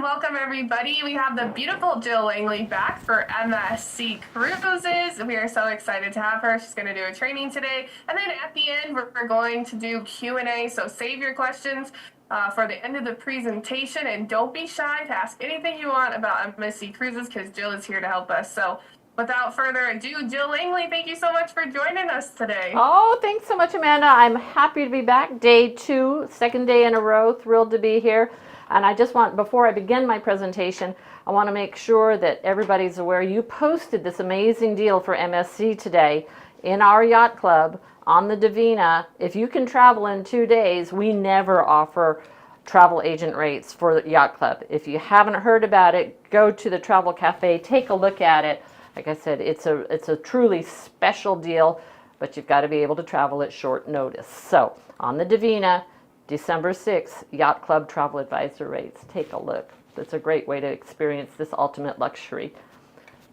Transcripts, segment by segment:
welcome everybody. We have the beautiful Jill Langley back for MSC Cruises. We are so excited to have her. She's going to do a training today. And then at the end, we're going to do Q&A. So save your questions for the end of the presentation. And don't be shy to ask anything you want about MSC Cruises because Jill is here to help us. So without further ado, Jill Langley, thank you so much for joining us today. Oh, thanks so much, Amanda. I'm happy to be back. Day 2, second day in a row. Thrilled to be here. And I just want, before I begin my presentation, I want to make sure that everybody's aware you posted this amazing deal for MSC today in our yacht club on the Divina. If you can travel in 2 days, we never offer travel agent rates for the yacht club. If you haven't heard about it, go to the Travel Cafe, take a look at it. Like I said, it's a truly special deal, but you've got to be able to travel at short notice. So on the Divina, December 6th, Yacht Club Travel Advisor rates. Take a look. That's a great way to experience this ultimate luxury.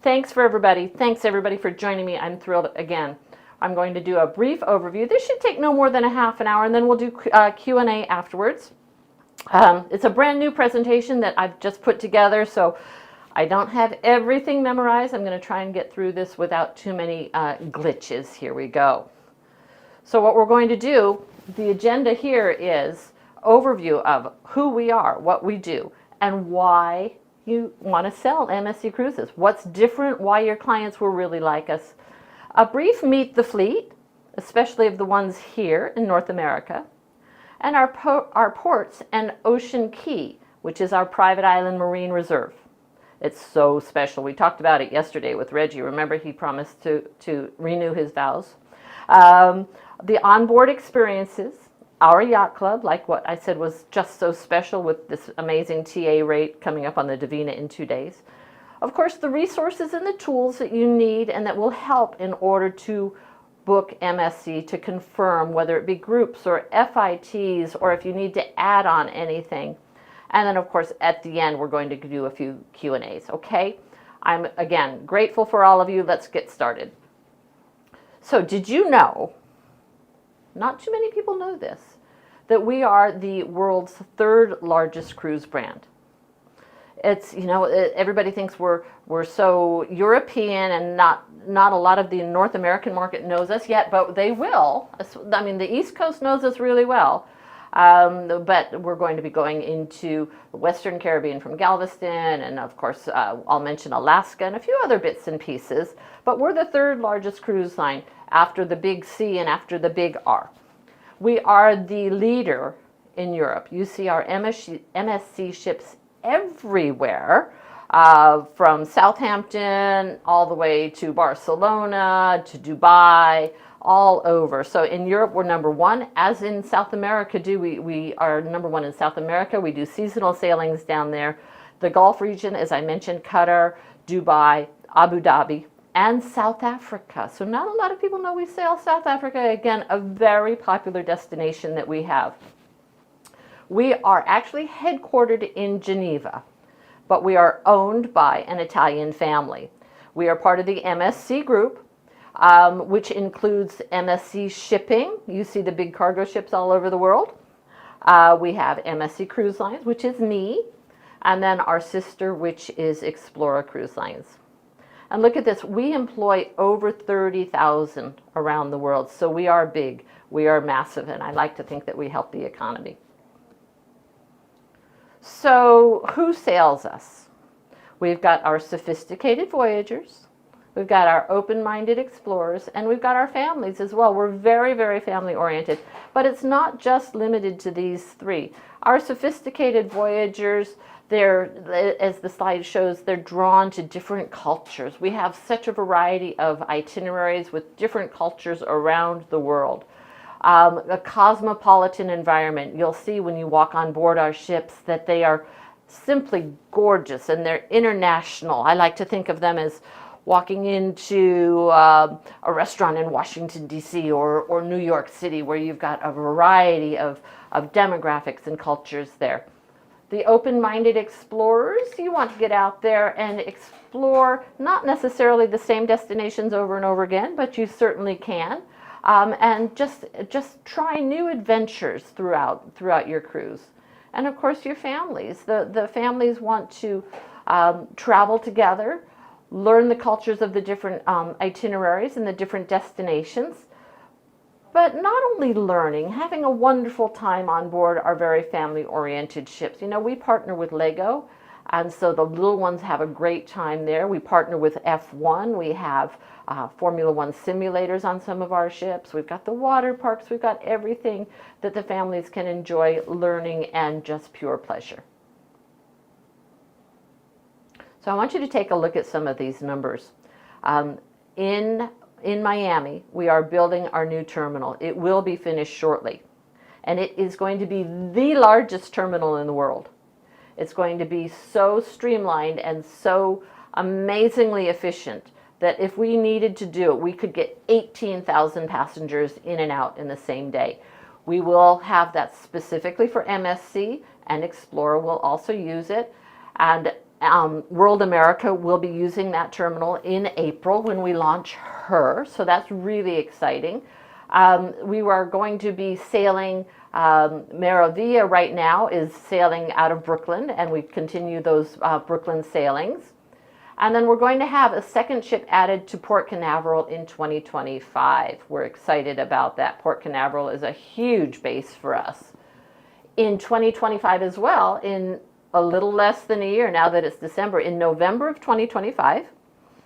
Thanks everybody for joining me. I'm thrilled again. I'm going to do a brief overview. This should take no more than a half an hour, and then we'll do Q&A afterwards. It's a brand new presentation that I've just put together, so I don't have everything memorized. I'm going to try and get through this without too many glitches. Here we go. So what we're going to do, the agenda here is overview of who we are, what we do, and why you want to sell MSC Cruises. What's different, why your clients will really like us. A brief meet the fleet, especially of the ones here in North America, and our ports and Ocean Cay, which is our private island marine reserve. It's so special. We talked about it yesterday with Reggie. Remember, he promised to renew his vows. The onboard experiences, our yacht club, like what I said was just so special with this amazing TA rate coming up on the Divina in 2 days. Of course, the resources and the tools that you need and that will help in order to book MSC, to confirm whether it be groups or FITs or if you need to add on anything. And then, of course, at the end, we're going to do a few Q&As, okay? I'm, again, grateful for all of you. Let's get started. So did you know, not too many people know this, that we are the world's 3rd largest cruise brand? It's, you know, everybody thinks we're so European and not a lot of the North American market knows us yet, but they will. I mean, the East Coast knows us really well. But we're going to be going into the Western Caribbean from Galveston, and of course I'll mention Alaska and a few other bits and pieces, but we're the 3rd largest cruise line after the big C and after the big R. We are the leader in Europe. You see our MSC ships everywhere, from Southampton all the way to Barcelona, to Dubai, all over. So in Europe, we're number 1, as in South America we are number 1 in South America. We do seasonal sailings down there. The Gulf region, as I mentioned, Qatar, Dubai, Abu Dhabi, and South Africa. So not a lot of people know we sail South Africa. Again, a very popular destination that we have. We are actually headquartered in Geneva, but we are owned by an Italian family. We are part of the MSC group, which includes MSC Shipping. You see the big cargo ships all over the world. We have MSC Cruise Lines, which is me, and then our sister, which is Explorer Cruise Lines. And look at this, we employ over 30,000 around the world, so we are big, we are massive, and I like to think that we help the economy. So who sails us? We've got our sophisticated voyagers, we've got our open-minded explorers, and we've got our families as well. We're very, very family-oriented, but it's not just limited to these 3. Our sophisticated voyagers, as the slide shows, they're drawn to different cultures. We have such a variety of itineraries with different cultures around the world. A cosmopolitan environment. You'll see when you walk on board our ships that they are simply gorgeous and they're international. I like to think of them as walking into a restaurant in Washington, D.C. or New York City, where you've got a variety of demographics and cultures there. The open-minded explorers, you want to get out there and explore not necessarily the same destinations over and over again, but you certainly can. And just try new adventures throughout your cruise. and of course your families. The families want to travel together, learn the cultures of the different itineraries and the different destinations. But not only learning, having a wonderful time on board our very family-oriented ships. You know, we partner with Lego, and so the little ones have a great time there. We partner with F1. We have Formula One simulators on some of our ships. We've got the water parks. We've got everything that the families can enjoy learning and just pure pleasure. So I want you to take a look at some of these numbers. In Miami, we are building our new terminal. It will be finished shortly. And it is going to be the largest terminal in the world. It's going to be so streamlined and so amazingly efficient that if we needed to do it, we could get 18,000 passengers in and out in the same day. We will have that specifically for MSC, and Explorer will also use it. And World America will be using that terminal in April when we launch her, so that's really exciting. We are going to be sailing, Meravia right now is sailing out of Brooklyn, and we continue those Brooklyn sailings. And then we're going to have a second ship added to Port Canaveral in 2025. We're excited about that. Port Canaveral is a huge base for us. In 2025 as well, in a little less than a year now that it's December, in November of 2025,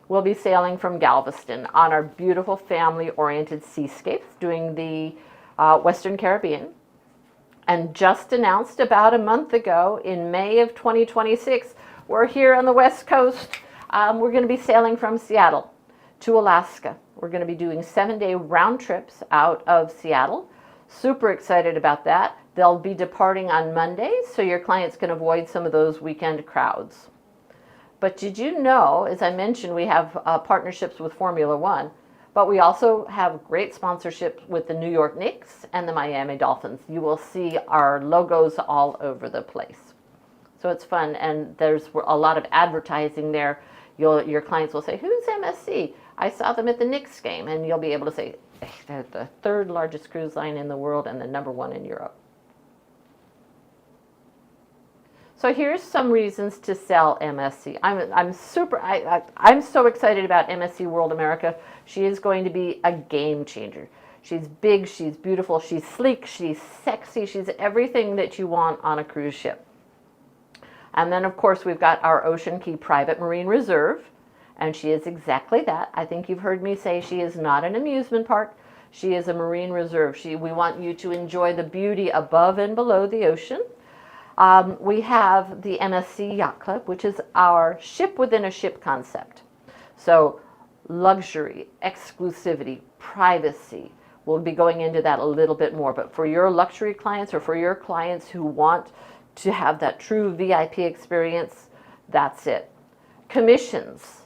we'll be sailing from Galveston on our beautiful family-oriented seascapes doing the Western Caribbean. And just announced about a month ago, in May of 2026, we're here on the West Coast. We're going to be sailing from Seattle to Alaska. We're going to be doing 7-day round trips out of Seattle. Super excited about that. They'll be departing on Mondays, so your clients can avoid some of those weekend crowds. But did you know, as I mentioned, we have partnerships with Formula One, but we also have great sponsorships with the New York Knicks and the Miami Dolphins. You will see our logos all over the place. So it's fun, and there's a lot of advertising there. Your clients will say, "Who's MSC? I saw them at the Knicks game," and you'll be able to say, "They're the third largest cruise line in the world and the #1 in Europe." So here's some reasons to sell MSC. I'm so excited about MSC World America. She is going to be a game changer. She's big, she's beautiful, she's sleek, she's sexy, she's everything that you want on a cruise ship. And then of course we've got our Ocean Cay Private Marine Reserve, and she is exactly that. I think you've heard me say she is not an amusement park. She is a marine reserve. We want you to enjoy the beauty above and below the ocean. We have the MSC Yacht Club, which is our ship within a ship concept. So luxury, exclusivity, privacy. We'll be going into that a little bit more. But for your luxury clients or for your clients who want to have that true VIP experience, that's it. Commissions.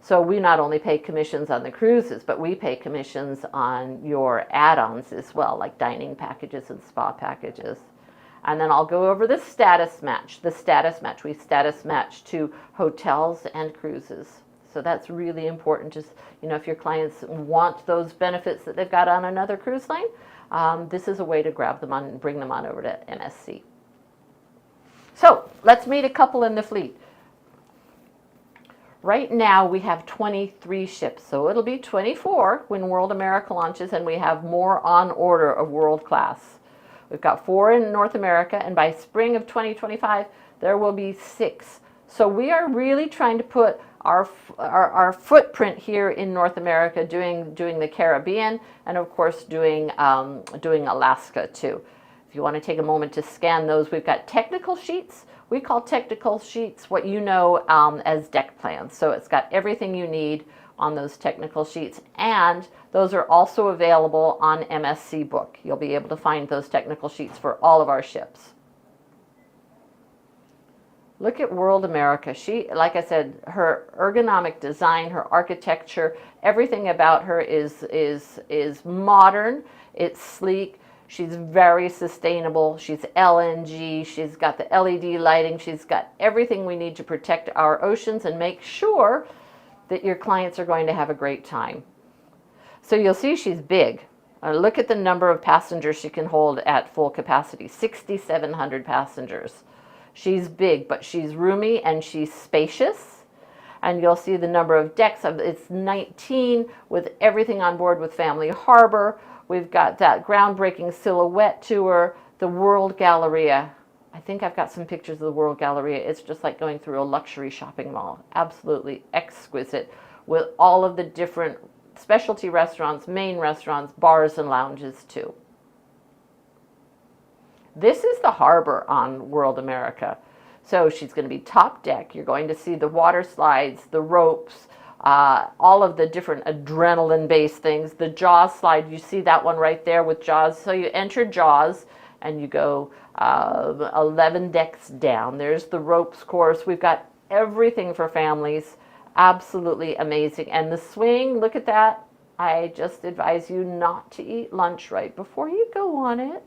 So we not only pay commissions on the cruises, but we pay commissions on your add-ons as well, like dining packages and spa packages. And then I'll go over the status match. The status match, we status match to hotels and cruises. So that's really important. Just, if your clients want those benefits that they've got on another cruise line, this is a way to grab them on and bring them on over to MSC. So let's meet a couple in the fleet. Right now we have 23 ships, so it'll be 24 when World America launches, and we have more on order of world class. We've got 4 in North America, and by spring of 2025, there will be 6. So we are really trying to put our footprint here in North America, doing the Caribbean, and of course doing Alaska too. If you want to take a moment to scan those, we've got technical sheets. We call technical sheets what you know as deck plans. So it's got everything you need on those technical sheets, and those are also available on MSC Book. You'll be able to find those technical sheets for all of our ships. Look at World America. She, like I said, her ergonomic design, her architecture, everything about her is modern, it's sleek. She's very sustainable. She's LNG. She's got the LED lighting. She's got everything we need to protect our oceans and make sure that your clients are going to have a great time. So you'll see she's big. Look at the number of passengers she can hold at full capacity, 6,700 passengers. She's big, but she's roomy and she's spacious. And you'll see the number of decks. It's 19 with everything on board with Family Harbor. We've got that groundbreaking silhouette tour, the World Galleria. I think I've got some pictures of the World Galleria. It's just like going through a luxury shopping mall. Absolutely exquisite with all of the different specialty restaurants, main restaurants, bars, and lounges too. This is the harbor on World America. So she's going to be top deck. You're going to see the water slides, the ropes, all of the different adrenaline-based things. The Jaws slide, you see that one right there with Jaws. So you enter Jaws and you go 11 decks down. There's the ropes course. We've got everything for families. Absolutely amazing. And the swing, look at that. I just advise you not to eat lunch right before you go on it.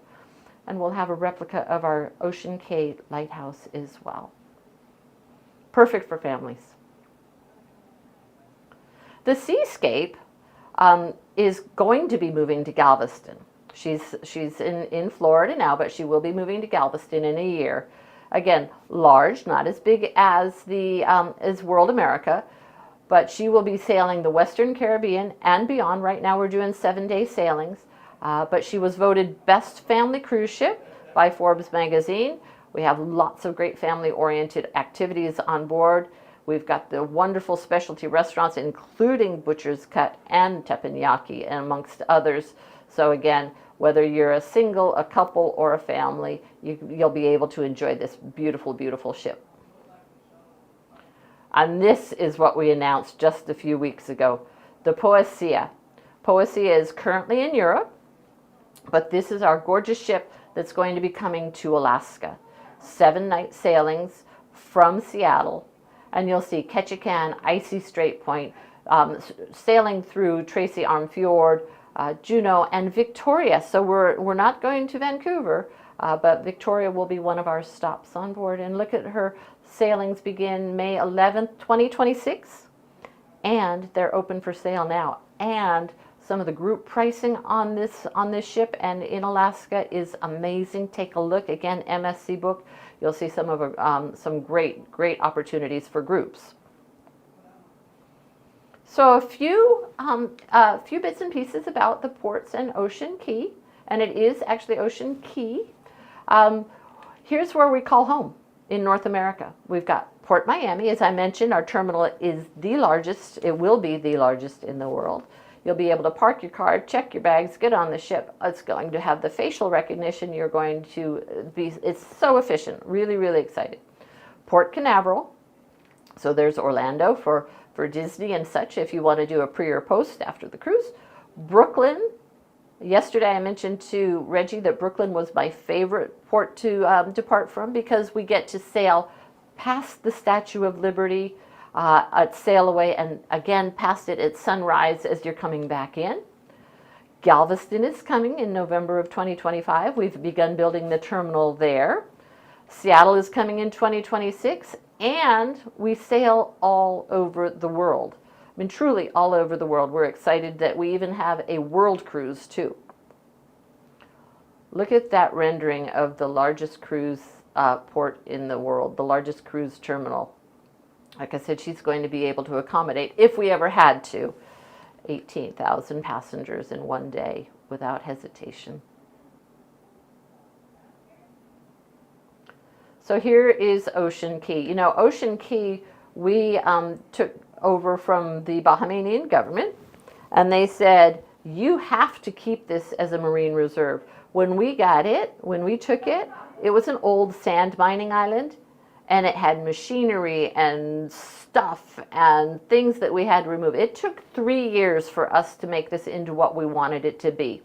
And we'll have a replica of our Ocean Cay lighthouse as well. Perfect for families. The Seascape is going to be moving to Galveston. She's in Florida now, but she will be moving to Galveston in a year. Again, large, not as big as as World America, but she will be sailing the Western Caribbean and beyond. Right now we're doing 7-day sailings. But she was voted Best Family Cruise Ship by Forbes magazine. We have lots of great family-oriented activities on board. We've got the wonderful specialty restaurants, including Butcher's Cut and Teppanyaki, and amongst others. So again, whether you're a single, a couple, or a family, you'll be able to enjoy this beautiful, beautiful ship. And this is what we announced just a few weeks ago, the Poesia. Poesia is currently in Europe. But this is our gorgeous ship that's going to be coming to Alaska. 7-night sailings from Seattle. And you'll see Ketchikan, Icy Strait Point, sailing through Tracy Arm Fjord, Juneau, and Victoria. So we're not going to Vancouver, but Victoria will be one of our stops on board. And look at her sailings begin May 11th, 2026. And they're open for sale now. And some of the group pricing on this ship and in Alaska is amazing. Take a look. Again, MSC book. You'll see some great opportunities for groups. So a few bits and pieces about the ports and Ocean Cay, and it is actually Ocean Cay. Here's where we call home in North America. We've got Port Miami. As I mentioned, our terminal is the largest. It will be the largest in the world. You'll be able to park your car, check your bags, get on the ship. It's going to have the facial recognition. You're going to be, it's so efficient. Really, really excited. Port Canaveral. So there's Orlando for Disney and such if you want to do a pre or post after the cruise. Brooklyn. Yesterday I mentioned to Reggie that Brooklyn was my favorite port to depart from because we get to sail past the Statue of Liberty, sail away, and again past it at sunrise as you're coming back in. Galveston is coming in November of 2025. We've begun building the terminal there. Seattle is coming in 2026, and we sail all over the world. I mean, truly all over the world. We're excited that we even have a world cruise too. Look at that rendering of the largest cruise port in the world, the largest cruise terminal. Like I said, she's going to be able to accommodate, if we ever had to, 18,000 passengers in one day without hesitation. So here is Ocean Cay. You know, Ocean Cay, we took over from the Bahamian government, and they said, you have to keep this as a marine reserve. When we got it, when we took it, it was an old sand mining island. And it had machinery and stuff and things that we had to remove. It took 3 years for us to make this into what we wanted it to be.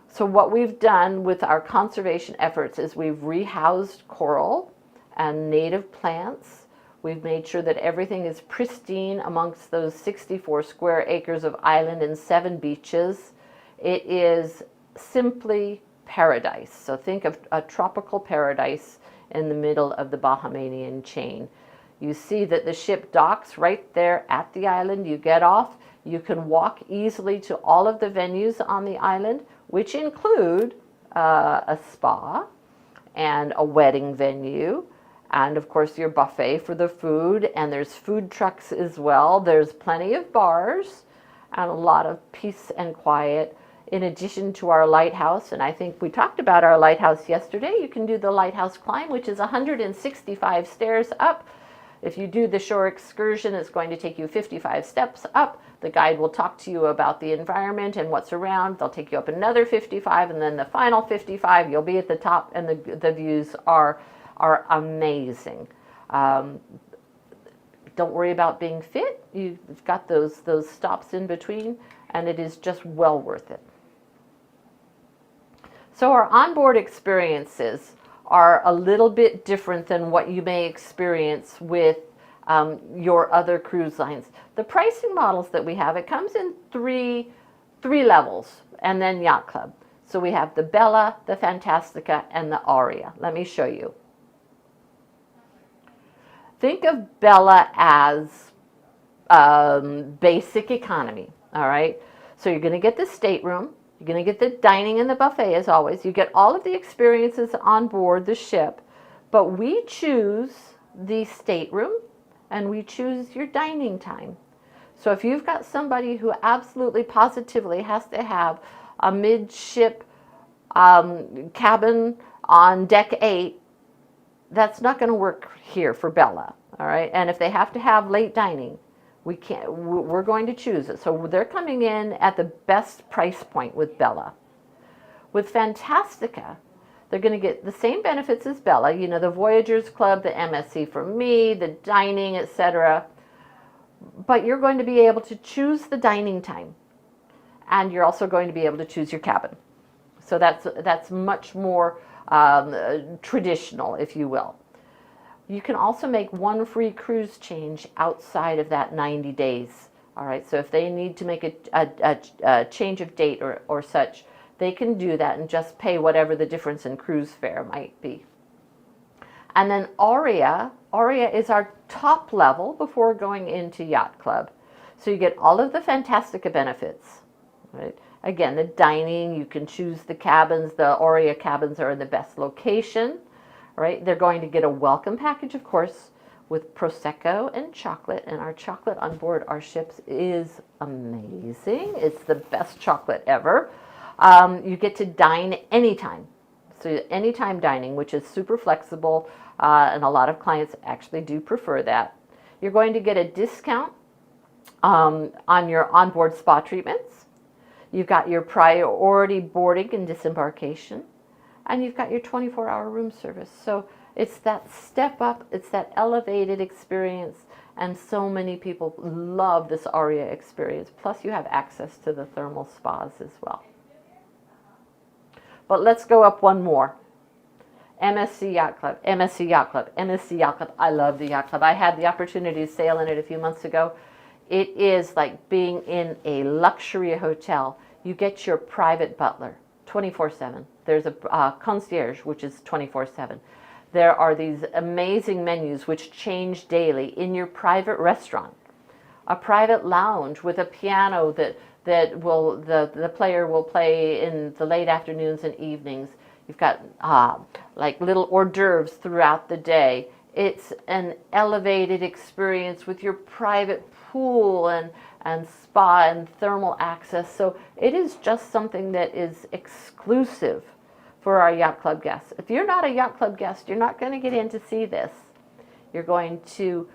So what we've done with our conservation efforts is we've rehoused coral and native plants. We've made sure that everything is pristine amongst those 64 square acres of island and 7 beaches. It is simply paradise. So think of a tropical paradise in the middle of the Bahamian chain. You see that the ship docks right there at the island. You get off, You can walk easily to all of the venues on the island, which include a spa and a wedding venue, and of course your buffet for the food, and there's food trucks as well. There's plenty of bars and a lot of peace and quiet, in addition to our lighthouse. And I think we talked about our lighthouse yesterday. You can do the lighthouse climb, which is 165 stairs up. If you do the shore excursion, it's going to take you 55 steps up. The guide will talk to you about the environment and what's around. They'll take you up another 55, and then the final 55, you'll be at the top, and the views are amazing. Don't worry about being fit. You've got those stops in between, and it is just well worth it. So our onboard experiences are a little bit different than what you may experience with your other cruise lines. The pricing models that we have, it comes in three levels, and then Yacht Club. So we have the Bella, the Fantastica, and the Aria. Let me show you. Think of Bella as basic economy, all right? So you're going to get the stateroom. You're going to get the dining and the buffet, as always. You get all of the experiences on board the ship, but we choose the stateroom and we choose your dining time. So if you've got somebody who absolutely positively has to have a midship cabin on deck 8, that's not going to work here for Bella, all right? And if they have to have late dining, we're going to choose it. So they're coming in at the best price point with Bella. With Fantastica, they're going to get the same benefits as Bella, you know, the Voyagers Club, the MSC for me, the dining, etc. But you're going to be able to choose the dining time, and you're also going to be able to choose your cabin. So that's much more traditional, if you will. You can also make one free cruise change outside of that 90 days. All right, so if they need to make a change of date or such, they can do that and just pay whatever the difference in cruise fare might be. And then Aria is our top level before going into Yacht Club. So you get all of the Fantastica benefits, right? Again, the dining, you can choose the cabins. The Aria cabins are in the best location. Right? They're going to get a welcome package, of course, with Prosecco and chocolate. And our chocolate on board our ships is amazing. It's the best chocolate ever. You get to dine anytime. So anytime dining, which is super flexible, and a lot of clients actually do prefer that. You're going to get a discount on your onboard spa treatments. You've got your priority boarding and disembarkation. And you've got your 24-hour room service. So it's that step up, it's that elevated experience, and so many people love this Aria experience. Plus you have access to the thermal spas as well. But let's go up one more. MSC Yacht Club, MSC Yacht Club, MSC Yacht Club. I love the Yacht Club. I had the opportunity to sail in it a few months ago. It is like being in a luxury hotel. You get your private butler 24/7. There's a concierge, which is 24/7. There are these amazing menus which change daily in your private restaurant. A private lounge with a piano that will the player will play in the late afternoons and evenings. You've got like little hors d'oeuvres throughout the day. It's an elevated experience with your private pool and spa and thermal access. So it is just something that is exclusive for our Yacht Club guests. If you're not a Yacht Club guest, you're not going to get in to see this. You're going to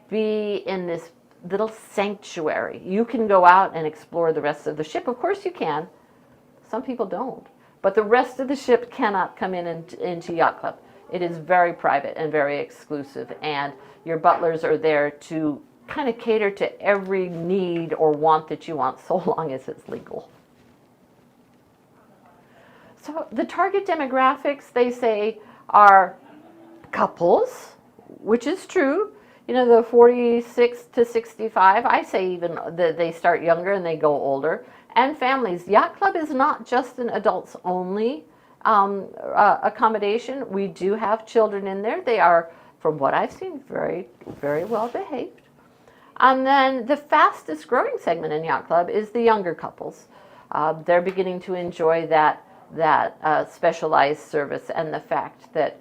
be in this little sanctuary. You can go out and explore the rest of the ship. Of course you can. Some people don't. But the rest of the ship cannot come into Yacht Club. It is very private and very exclusive, and your butlers are there to kind of cater to every need or want that you want, so long as it's legal. So the target demographics, they say, are couples, which is true. You know, the 46 to 65, I say even that they start younger and they go older. And families. Yacht Club is not just an adults only accommodation. We do have children in there. They are, from what I've seen, very, very well behaved. And then the fastest growing segment in Yacht Club is the younger couples. They're beginning to enjoy that specialized service and the fact that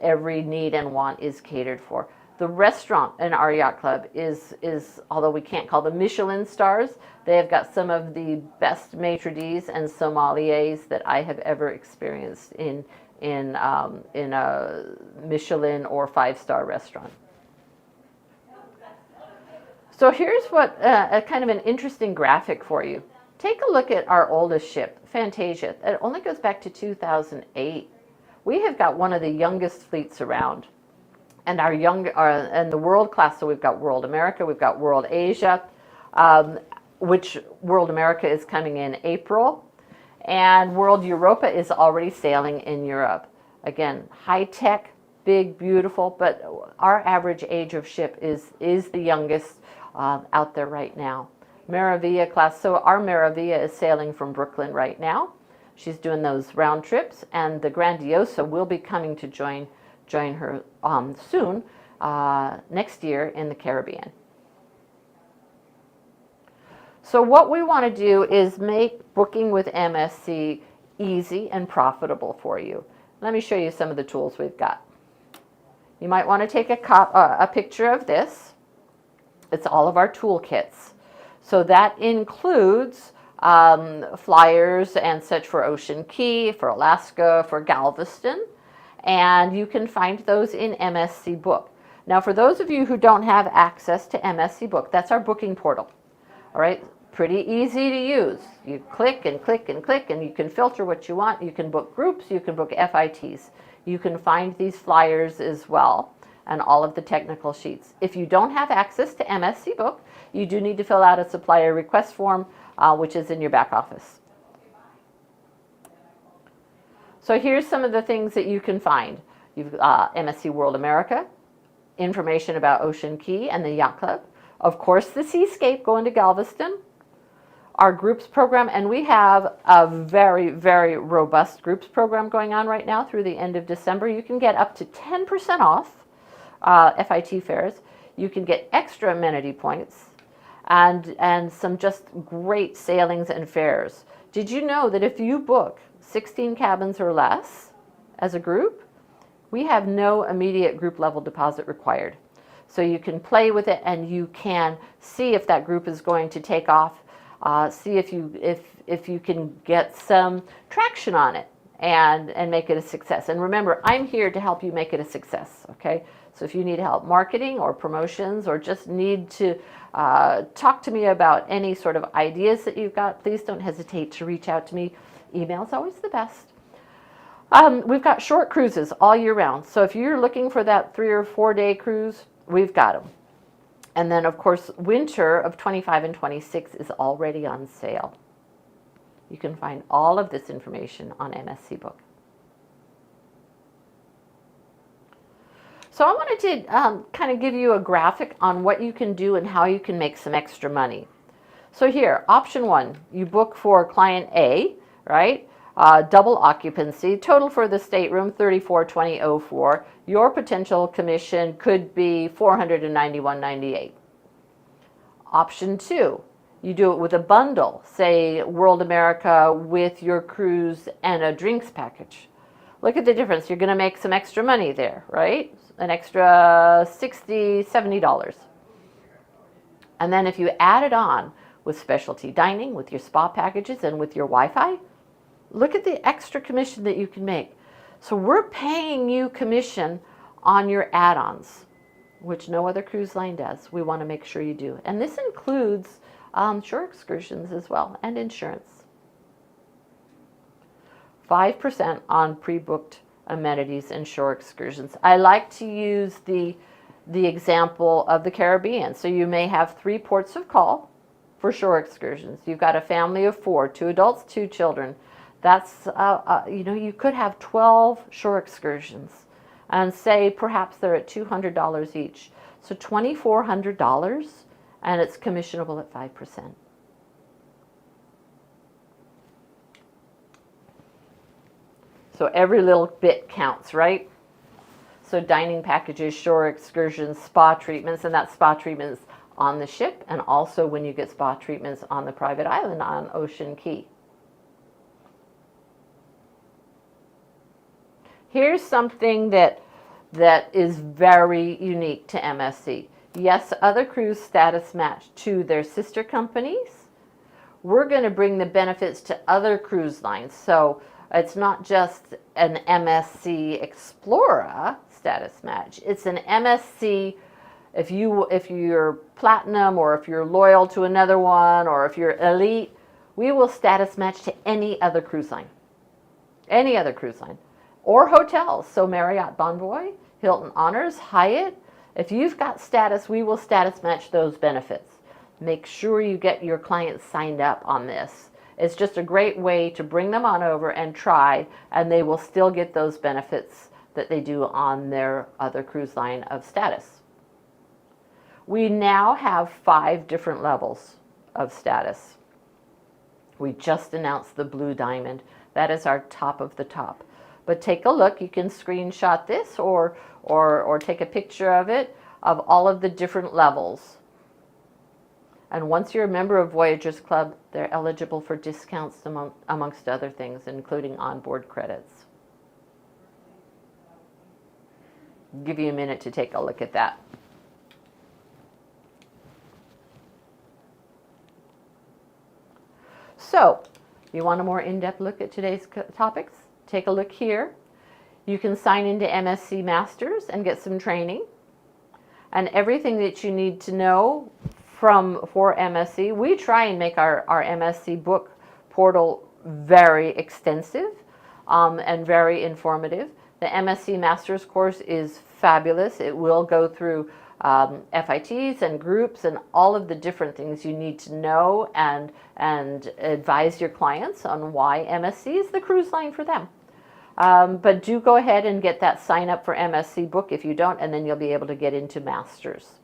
every need and want is catered for. The restaurant in our Yacht Club is although we can't call them Michelin stars, they have got some of the best maitre d's and sommeliers that I have ever experienced in a Michelin or 5-star restaurant. So here's what a kind of an interesting graphic for you. Take a look at our oldest ship, Fantasia. It only goes back to 2008. We have got one of the youngest fleets around. And and the world class, so we've got World America, we've got World Asia, which World America is coming in April, and World Europa is already sailing in Europe. Again, high tech, big, beautiful, but our average age of ship is the youngest out there right now. Meraviglia class, so our Meraviglia is sailing from Brooklyn right now. She's doing those round trips, and the Grandiosa will be coming to join her soon, next year in the Caribbean. So what we want to do is make booking with MSC easy and profitable for you. Let me show you some of the tools we've got. You might want to take a picture of this. It's all of our toolkits. So that includes flyers and such for Ocean Cay, for Alaska, for Galveston. And you can find those in MSC Book. Now, for those of you who don't have access to MSC Book, that's our booking portal. All right, pretty easy to use. You click and click and click, and you can filter what you want. You can book groups, you can book FITs. You can find these flyers as well, and all of the technical sheets. If you don't have access to MSC Book, you do need to fill out a supplier request form, which is in your back office. So here's some of the things that you can find. You've MSC World America, information about Ocean Cay and the Yacht Club. Of course, the Seascape going to Galveston, our groups program, and we have a very, very robust groups program going on right now through the end of December. You can get up to 10% off FIT fares. You can get extra amenity points and some just great sailings and fares. Did you know that if you book 16 cabins or less as a group, we have no immediate group level deposit required. So you can play with it and you can see if that group is going to take off, see if you can get some traction on it and make it a success. And remember, I'm here to help you make it a success, okay? So if you need help marketing or promotions or just need to talk to me about any sort of ideas that you've got, please don't hesitate to reach out to me. Email's always the best. We've got short cruises all year round. So if you're looking for that 3 or 4 day cruise, we've got them. And then, of course, winter of 25 and 26 is already on sale. You can find all of this information on MSC Book. So I wanted to kind of give you a graphic on what you can do and how you can make some extra money. So here, option 1, you book for client A, right? Double occupancy, total for the stateroom $34,2004. Your potential commission could be $491.98. Option 2, you do it with a bundle, say World America with your cruise and a drinks package. Look at the difference. You're going to make some extra money there, right? An extra $60, $70. And then if you add it on with specialty dining, with your spa packages, and with your Wi-Fi, look at the extra commission that you can make. So we're paying you commission on your add-ons, which no other cruise line does. We want to make sure you do. And this includes shore excursions as well, and insurance. 5% on pre-booked amenities and shore excursions. I like to use the example of the Caribbean. So you may have 3 ports of call for shore excursions. You've got a family of 4, 2 adults, 2 children. That's, you could have 12 shore excursions and say perhaps they're at $200 each. So $2,400, and it's commissionable at 5%. So every little bit counts, right? So dining packages, shore excursions, spa treatments, and that spa treatment is on the ship, and also when you get spa treatments on the private island on Ocean Cay. Here's something that is very unique to MSC. Yes, other crews status match to their sister companies. We're going to bring the benefits to other cruise lines. So it's not just an MSC Explorer status match. It's an MSC, if you're platinum, or if you're loyal to another one, or if you're elite, we will status match to any other cruise line. Any other cruise line. Or hotels. So Marriott Bonvoy, Hilton Honors, Hyatt. If you've got status, we will status match those benefits. Make sure you get your clients signed up on this. It's just a great way to bring them on over and try, and they will still get those benefits that they do on their other cruise line of status. We now have 5 different levels of status. We just announced the Blue Diamond. That is our top of the top. But take a look, you can screenshot this or take a picture of it, of all of the different levels. And once you're a member of Voyagers Club, they're eligible for discounts amongst other things, including onboard credits. I'll give you a minute to take a look at that. So, you want a more in-depth look at today's topics? Take a look here. You can sign into MSC Masters and get some training. And everything that you need to know for MSC, we try and make our MSC book portal very extensive and very informative. The MSC Masters course is fabulous. It will go through FITs and groups and all of the different things you need to know and advise your clients on why MSC is the cruise line for them. But do go ahead and get that sign up for MSC book if you don't, and then you'll be able to get into Masters.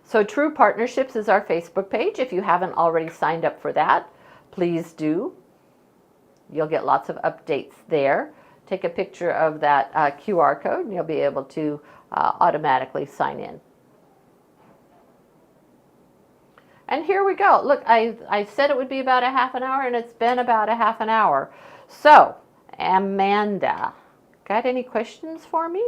So True Partnerships is our Facebook page. If you haven't already signed up for that, please do. You'll get lots of updates there. Take a picture of that QR code and you'll be able to automatically sign in. And here we go. Look, I said it would be about a half an hour, and it's been about a half an hour. So, Amanda, got any questions for me?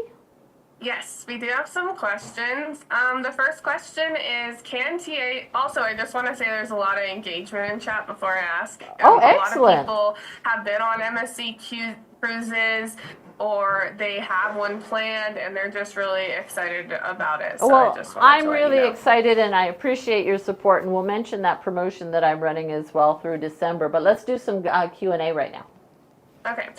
Yes, we do have some questions. The first question is, can TA, also I just want to say there's a lot of engagement in chat before I ask. Oh, A excellent. lot of people have been on MSC cruises, or they have one planned and they're just really excited about it. So Well, I just wanted I'm to let really you know. excited, and I appreciate your support, and we'll mention that promotion that I'm running as well through December. But let's do some Q&A right now. Okay.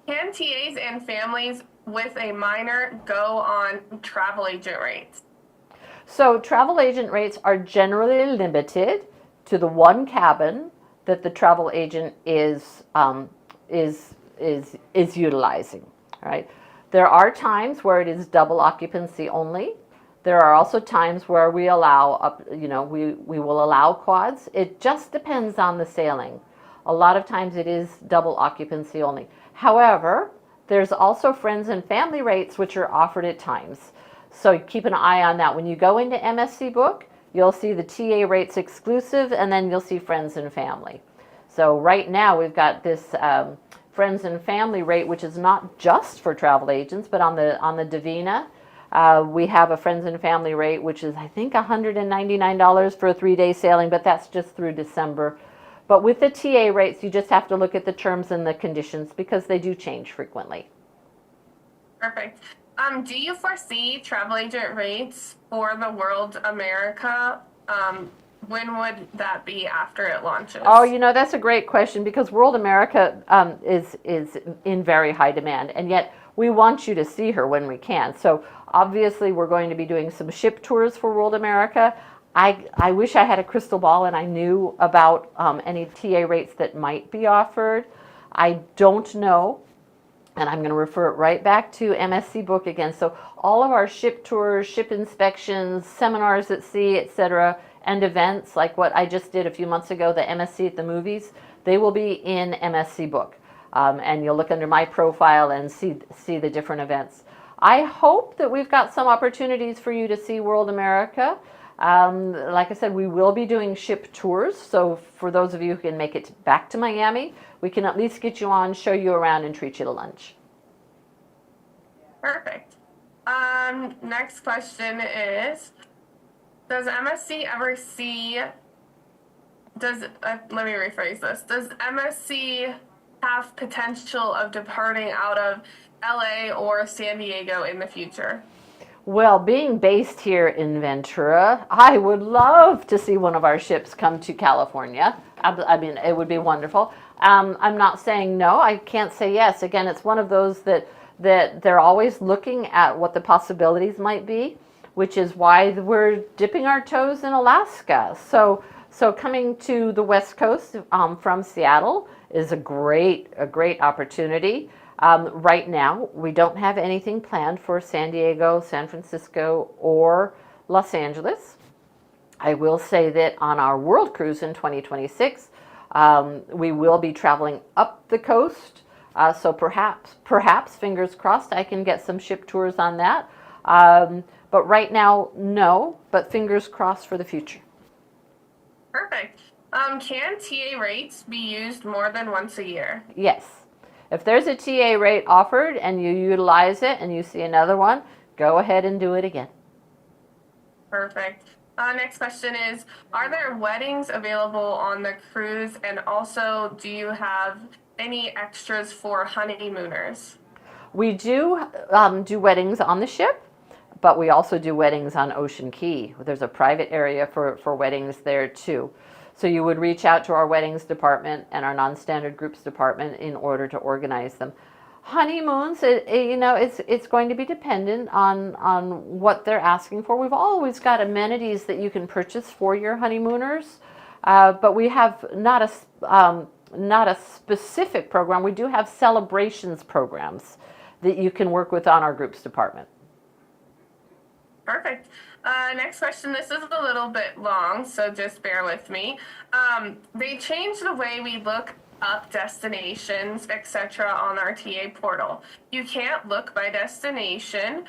Can TAs and families with a minor go on travel agent rates? So travel agent rates are generally limited to the one cabin that the travel agent is utilizing. Right? There are times where it is double occupancy only. There are also times where we allow we will allow quads. It just depends on the sailing. A lot of times it is double occupancy only. However, there's also friends and family rates which are offered at times. So keep an eye on that. When you go into MSC Book, you'll see the TA rates exclusive, and then you'll see friends and family. So right now we've got this friends and family rate, which is not just for travel agents, but on the Divina, we have a friends and family rate, which is I think $199 for a 3-day sailing, but that's just through December. But with the TA rates, you just have to look at the terms and the conditions because they do change frequently. Perfect. Do you foresee travel agent rates for the World America? When would that be after it launches? Oh, that's a great question, because World America is in very high demand, and yet we want you to see her when we can. So obviously we're going to be doing some ship tours for World America. I wish I had a crystal ball and I knew about any TA rates that might be offered. I don't know, and I'm going to refer it right back to MSC Book again. So all of our ship tours, ship inspections, seminars at sea, etc., and events like what I just did a few months ago, the MSC at the movies, they will be in MSC Book. And you'll look under my profile and see the different events. I hope that we've got some opportunities for you to see World America. Like I said, we will be doing ship tours. So for those of you who can make it back to Miami, we can at least get you on, show you around, and treat you to lunch. Perfect. Next question is, does MSC ever see, let me rephrase this. Does MSC have potential of departing out of LA or San Diego in the future? Well, being based here in Ventura, I would love to see one of our ships come to California. I mean, it would be wonderful. I'm not saying no. I can't say yes. Again, it's one of those that they're always looking at what the possibilities might be, which is why we're dipping our toes in Alaska. So coming to the West Coast from Seattle is a great opportunity. Right now, we don't have anything planned for San Diego, San Francisco, or Los Angeles. I will say that on our World Cruise in 2026, we will be traveling up the coast. So perhaps, fingers crossed, I can get some ship tours on that. But right now, no, but fingers crossed for the future. Perfect. Can TA rates be used more than once a year? Yes. If there's a TA rate offered and you utilize it and you see another one, go ahead and do it again. Perfect. Next question is, are there weddings available on the cruise? And also, do you have any extras for honeymooners? We do do weddings on the ship, but we also do weddings on Ocean Cay. There's a private area for weddings there too. So you would reach out to our weddings department and our non-standard groups department in order to organize them. Honeymoons, it's going to be dependent on what they're asking for. We've always got amenities that you can purchase for your honeymooners, but we have not a specific program. We do have celebrations programs that you can work with on our groups department. Perfect. Next question. This is a little bit long, so just bear with me. They changed the way we look up destinations, etc. on our TA portal. You can't look by destination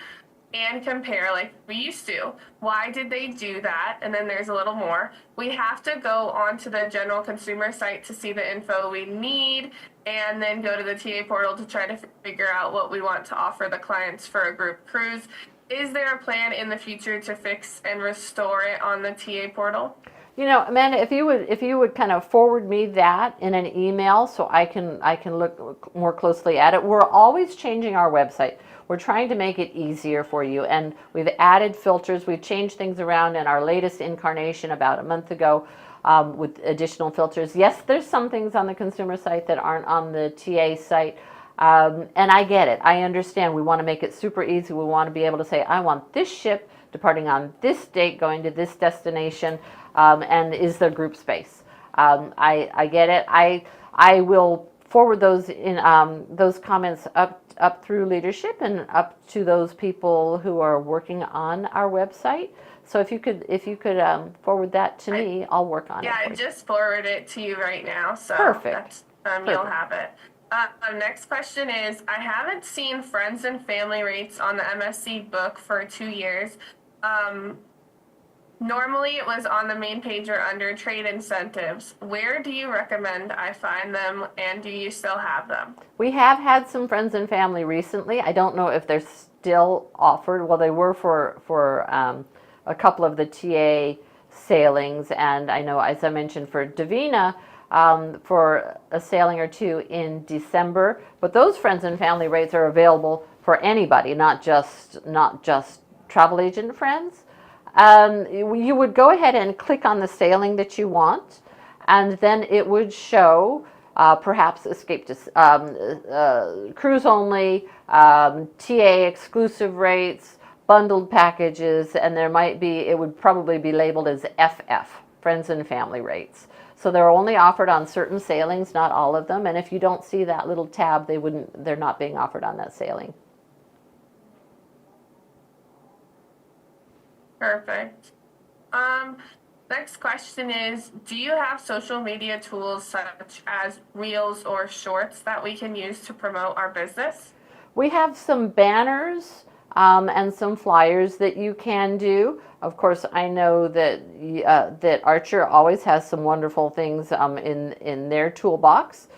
and compare like we used to. Why did they do that? And then there's a little more. We have to go onto the general consumer site to see the info we need, and then go to the TA portal to try to figure out what we want to offer the clients for a group cruise. Is there a plan in the future to fix and restore it on the TA portal? Amanda, if you would kind of forward me that in an email so I can look more closely at it. We're always changing our website. We're trying to make it easier for you, and we've added filters. We've changed things around in our latest incarnation about a month ago with additional filters. Yes, there's some things on the consumer site that aren't on the TA site. And I get it. I understand. We want to make it super easy. We want to be able to say, I want this ship departing on this date, going to this destination, and is there group space? I get it. I will forward those comments up through leadership and up to those people who are working on our website. So if you could forward that to me, I'll work on it. Yeah, I just forwarded it to you right now. So perfect. You'll have it. Next question is, I haven't seen friends and family rates on the MSC book for 2 years. Normally it was on the main page or under trade incentives. Where do you recommend I find them, and do you still have them? We have had some friends and family recently. I don't know if they're still offered. Well, they were for a couple of the TA sailings, and I know, as I mentioned, for Davina, for a sailing or two in December. But those friends and family rates are available for anybody, not just travel agent friends. You would go ahead and click on the sailing that you want, and then it would show perhaps escape to cruise only, TA exclusive rates, bundled packages, and it would probably be labeled as FF, friends and family rates. So they're only offered on certain sailings, not all of them. And if you don't see that little tab, they're not being offered on that sailing. Perfect. Next question is, do you have social media tools such as Reels or Shorts that we can use to promote our business? We have some banners and some flyers that you can do. Of course, I know that that Archer always has some wonderful things in their toolbox.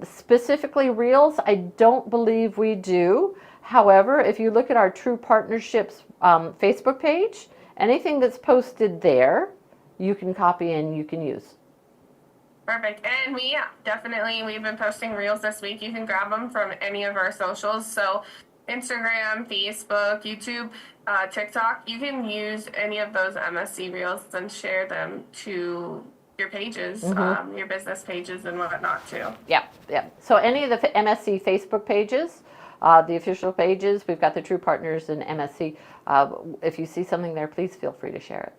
Specifically reels, I don't believe we do. However, if you look at our True Partnerships Facebook page, anything that's posted there, you can copy and you can use. Perfect. And we've been posting reels this week. You can grab them from any of our socials. So Instagram, Facebook, YouTube, TikTok, you can use any of those MSC reels and share them to your pages, your business pages and whatnot too. Yeah. So any of the MSC Facebook pages, the official pages, we've got the True Partners and MSC. If you see something there, please feel free to share it.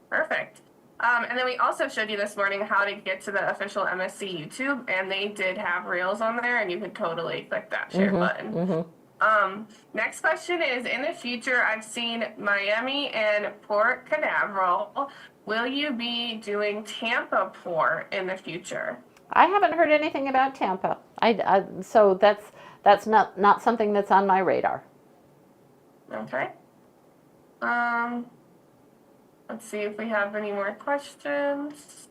Perfect. And then we also showed you this morning how to get to the official MSC YouTube, and they did have reels on there, and you could totally click that share button. Next question is, in the future, I've seen Miami and Port Canaveral. Will you be doing Tampa Port in the future? I haven't heard anything about Tampa. So that's not something that's on my radar. Okay. Let's see if we have any more questions.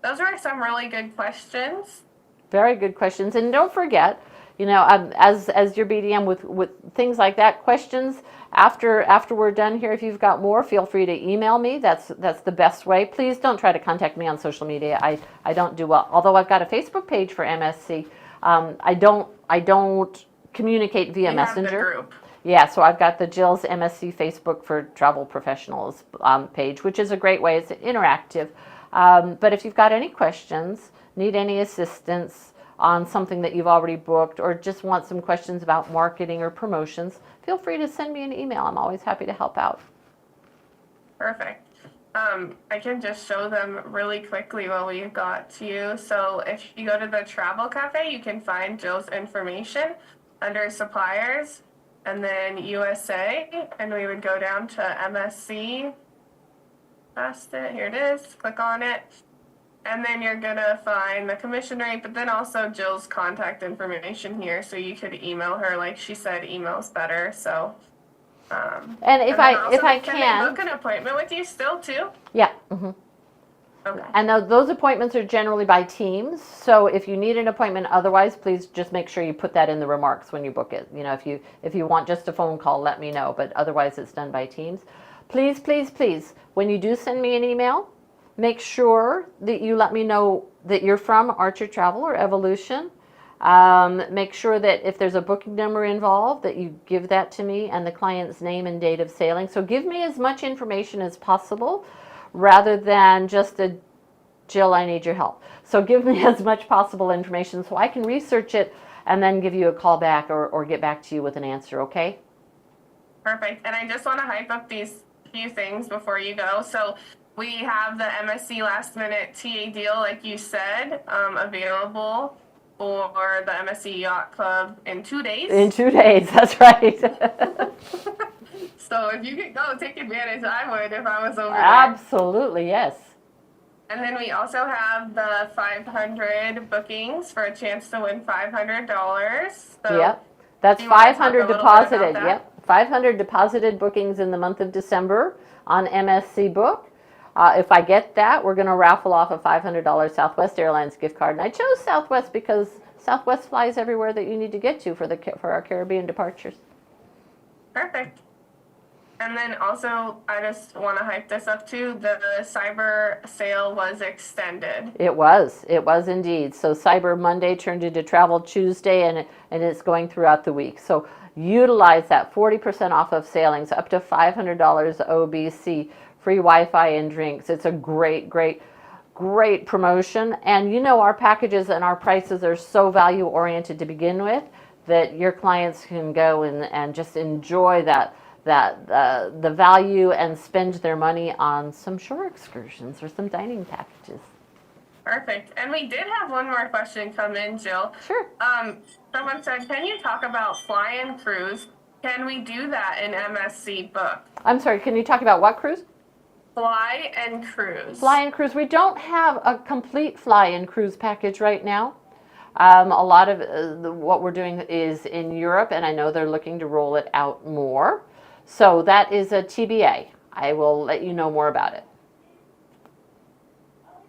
Those were some really good questions. Very good questions. And don't forget, as your BDM with things like that, questions after we're done here, if you've got more, feel free to email me. That's the best way. Please don't try to contact me on social media. I don't do well. Although I've got a Facebook page for MSC, I don't communicate via Messenger. Have the group. Yeah, so I've got the Jill's MSC Facebook for Travel Professionals page, which is a great way. It's interactive. But if you've got any questions, need any assistance on something that you've already booked, or just want some questions about marketing or promotions, feel free to send me an email. I'm always happy to help out. Perfect. I can just show them really quickly while we've got you. So if you go to the Travel Cafe, you can find Jill's information under suppliers, and then USA, and we would go down to MSC. Past it, here it is, click on it. And then you're gonna find the commission rate, but then also Jill's contact information here, so you could email her. Like she said, email's better. So, and if I can book an appointment with you still too. Yeah. Mm-hmm. Okay. And those appointments are generally by teams. So if you need an appointment, otherwise, please just make sure you put that in the remarks when you book it. If you want just a phone call, let me know. But otherwise, it's done by teams. Please, please, please, when you do send me an email, make sure that you let me know that you're from Archer Travel or Evolution. Make sure that if there's a booking number involved, that you give that to me and the client's name and date of sailing. So give me as much information as possible, rather than just a Jill, I need your help. So give me as much possible information so I can research it and then give you a call back or get back to you with an answer, okay? Perfect. And I just want to hype up these few things before you go. So we have the MSC last minute TA deal, like you said, available for the MSC Yacht Club in 2 days. In 2 days, that's right. So if you could go take advantage, I would if I was over there. Absolutely, yes. And then we also have the 500 bookings for a chance to win $500. So yep, that's 500 deposited. Yep, 500 deposited bookings in the month of December on MSC Book. If I get that, we're going to raffle off a $500 Southwest Airlines gift card. And I chose Southwest because Southwest flies everywhere that you need to get to for our Caribbean departures. Perfect. And then also, I just want to hype this up too. The Cyber sale was extended. It was indeed. So Cyber Monday turned into Travel Tuesday, and it's going throughout the week. So utilize that 40% off of sailings, up to $500 OBC, free Wi-Fi and drinks. It's a great promotion. And our packages and our prices are so value oriented to begin with that your clients can go and just enjoy the value and spend their money on some shore excursions or some dining packages. Perfect. And we did have one more question come in, Jill. Sure. Someone said, can you talk about fly-in cruise? Can we do that in MSC Book? I'm sorry, can you talk about what cruise? Fly and cruise. Fly and cruise. We don't have a complete fly and cruise package right now. A lot of what we're doing is in Europe, and I know they're looking to roll it out more. So that is a TBA. I will let you know more about it.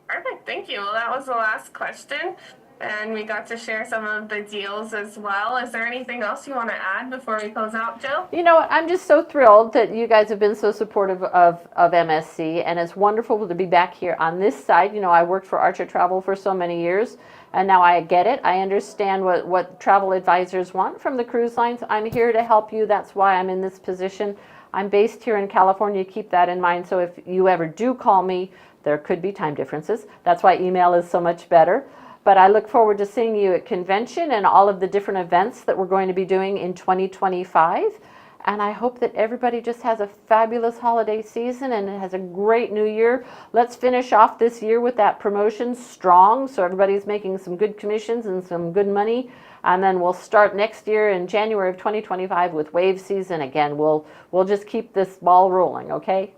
Perfect. Thank you. Well, that was the last question. And we got to share some of the deals as well. Is there anything else you want to add before we close out, Jill? You know what? I'm just so thrilled that you guys have been so supportive of MSC, and it's wonderful to be back here on this side. You know, I worked for Archer Travel for so many years, and now I get it. I understand what travel advisors want from the cruise lines. I'm here to help you. That's why I'm in this position. I'm based here in California. Keep that in mind. So if you ever do call me, there could be time differences. That's why email is so much better. But I look forward to seeing you at convention and all of the different events that we're going to be doing in 2025. And I hope that everybody just has a fabulous holiday season and has a great new year. Let's finish off this year with that promotion strong, so everybody's making some good commissions and some good money. And then we'll start next year in January of 2025 with wave season again. We'll just keep this ball rolling, okay?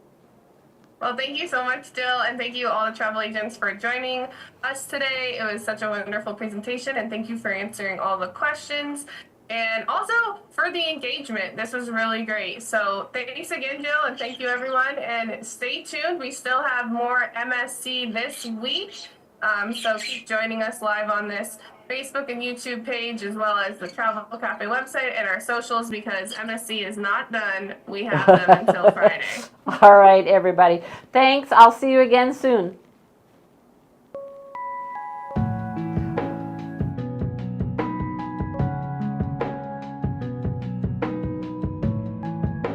Well, thank you so much, Jill, and thank you all the travel agents for joining us today. It was such a wonderful presentation, and thank you for answering all the questions. And also for the engagement. This was really great. So thanks again, Jill, and thank you, everyone. And stay tuned. We still have more MSC this week. So keep joining us live on this Facebook and YouTube page, as well as the Travel Cafe website and our socials, because MSC is not done. We have them until Friday. All right, everybody. Thanks. I'll see you again soon.